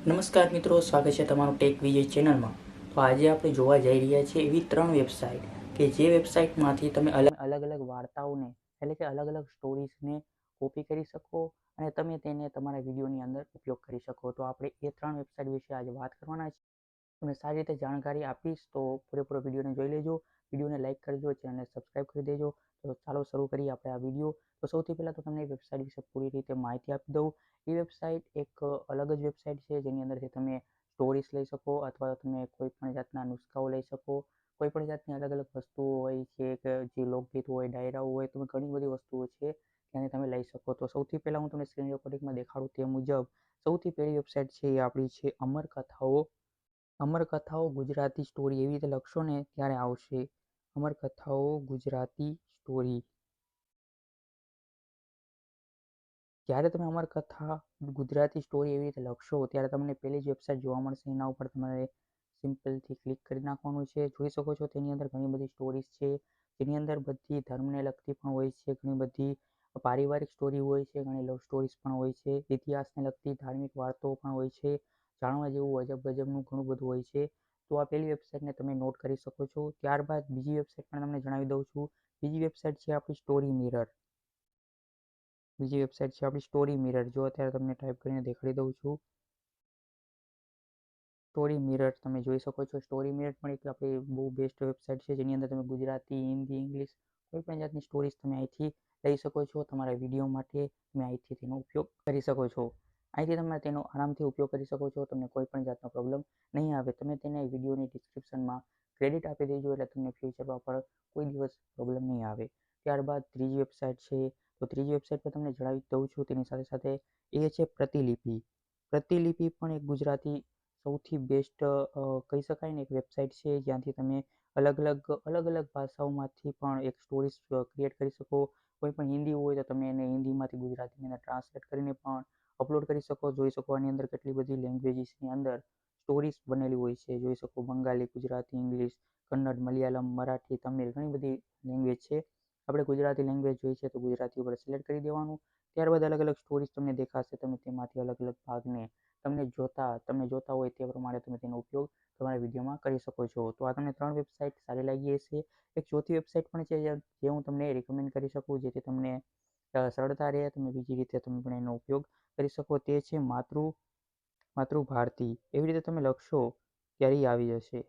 નમસ્કાર મિત્રો, સ્વાગત છે તમારું ટેક વિજય ચેનલમાં. તો આજે આપણે જોવા જઈ રહ્યા છીએ એવી 3 વેબસાઇટ કે જે વેબસાઇટમાંથી તમે અલગ અલગ વાર્તાઓને એટલે કે અલગ અલગ સ્ટોરીઝને કોપી કરી શકો અને તમે તેને તમારા વિડીયોની અંદર ઉપયોગ કરી શકો. તો આપણે એ 3 વેબસાઇટ વિશે આજે વાત કરવાના છે. તમને સારી રીતે જાણકારી આપીશ, તો પૂરેપૂરો વિડીયોને જોઈ લેજો. વિડીયોને લાઇક કરજો, ચેનલને સબસ્ક્રાઈબ કરી દેજો. તો ચાલો શરૂ કરીએ આપણે આ વિડીયો. તો સૌથી પહેલાં તો તમને વેબસાઇટ વિશે પૂરી રીતે માહિતી આપી દઉં. એ વેબસાઇટ એક અલગ જ વેબસાઇટ છે જેની અંદરથી તમે સ્ટોરીઝ લઈ શકો અથવા તમે કોઈ પણ જાતના નુસ્ખાઓ લઈ શકો. કોઈ પણ જાતની અલગ અલગ વસ્તુઓ હોય છે કે જે લોકગીત હોય, ડાયરાઓ હોય, તમે ઘણી બધી વસ્તુઓ છે ત્યાંથી તમે લઈ શકો. તો સૌથી પહેલાં હું તમને સ્ક્રીન રેકોર્ડિંગમાં દેખાડું તે મુજબ સૌથી પહેલી વેબસાઇટ છે એ આપણી છે અમરકથાઓ. અમરકથાઓ ગુજરાતી સ્ટોરી એવી રીતે લખશો ને ત્યારે આવશે અમરકથાઓ ગુજરાતી સ્ટોરી. જ્યારે તમે અમરકથા ગુજરાતી સ્ટોરી એવી રીતે લખશો ત્યારે તમને પહેલી જ વેબસાઇટ જોવા મળશે. એના ઉપર તમારે સિમ્પલથી ક્લિક કરી નાખવાનું છે. જોઈ શકો છો તેની અંદર ઘણી બધી સ્ટોરીઝ છે, જેની અંદર બધી ધર્મને લગતી પણ હોય છે, ઘણી બધી પારિવારિક સ્ટોરી હોય છે, ઘણી લવ સ્ટોરીઝ પણ હોય છે, ઇતિહાસને લગતી ધાર્મિક વાર્તાઓ પણ હોય છે, જાણવા જેવું અજબ ગજબનું ઘણું બધું હોય છે. તો આ પહેલી વેબસાઇટને તમે નોટ કરી શકો છો. ત્યારબાદ બીજી વેબસાઇટ પણ તમને જણાવી દઉં છું. બીજી વેબસાઇટ છે આપણી સ્ટોરી મિરર. બીજી વેબસાઇટ છે આપણી સ્ટોરી મિરર. જો અત્યારે તમને ટાઈપ કરીને દેખાડી દઉં છું. સ્ટોરી મિરર તમે જોઈ શકો છો. સ્ટોરી મિરર પણ એક આપણી બહુ બેસ્ટ વેબસાઇટ છે જેની અંદર તમે ગુજરાતી, હિન્દી, ઇંગ્લિશ કોઈ પણ જાતની સ્ટોરીઝ તમે અહીંથી લઈ શકો છો. તમારા વિડીયો માટે તમે અહીંથી તેનો ઉપયોગ કરી શકો છો. અહીંથી તમે તેનો આરામથી ઉપયોગ કરી શકો છો. તમને કોઈ પણ જાતનો પ્રોબ્લેમ નહીં આવે. તમે તેને વિડીયોની ડિસ્ક્રિપ્શનમાં ક્રેડિટ આપી દેજો એટલે તમને ફ્યુચરમાં પણ કોઈ દિવસ પ્રોબ્લેમ નહીં આવે. ત્યારબાદ ત્રીજી વેબસાઇટ છે. તો ત્રીજી વેબસાઇટ પર તમને જણાવી દઉં છું. તેની સાથે સાથે એ છે પ્રતિલિપિ. પ્રતિલિપિ પણ એક ગુજરાતી સૌથી બેસ્ટ કહી શકાય ને એક વેબસાઇટ છે જ્યાંથી તમે અલગ અલગ ભાષાઓમાંથી પણ એક સ્ટોરીઝ ક્રિએટ કરી શકો. કોઈ પણ હિન્દી હોય તો તમે એને હિન્દીમાંથી ગુજરાતીની અંદર ટ્રાન્સલેટ કરીને પણ અપલોડ કરી શકો. જોઈ શકો આની અંદર કેટલી બધી લેંગ્વેજીસની અંદર સ્ટોરીઝ બનેલી હોય છે. જોઈ શકો બંગાળી, ગુજરાતી, ઇંગ્લિશ, કન્નડ, મલયાલમ, મરાઠી, તમિલ ઘણી બધી લેંગ્વેજ છે. આપણે ગુજરાતી લેંગ્વેજ જોઈ છે તો ગુજરાતી ઉપર સિલેક્ટ કરી દેવાનું. ત્યારબાદ અલગ અલગ સ્ટોરીઝ તમને દેખાશે. તમે તેમાંથી અલગ અલગ ભાગને તમે જોતા હોય તે પ્રમાણે તમે તેનો ઉપયોગ તમારા વિડીયોમાં કરી શકો છો. તો આ તમને 3 વેબસાઇટ સારી લાગી હશે. એક ચોથી વેબસાઇટ પણ છે જે હું તમને રિકમેન્ડ કરી શકું, જેથી તમને સરળતા રહે, તમે બીજી રીતે તમે પણ એનો ઉપયોગ કરી શકો. તે છે માતૃભારતી. એવી રીતે તમે લખશો ત્યારે આવી જશે.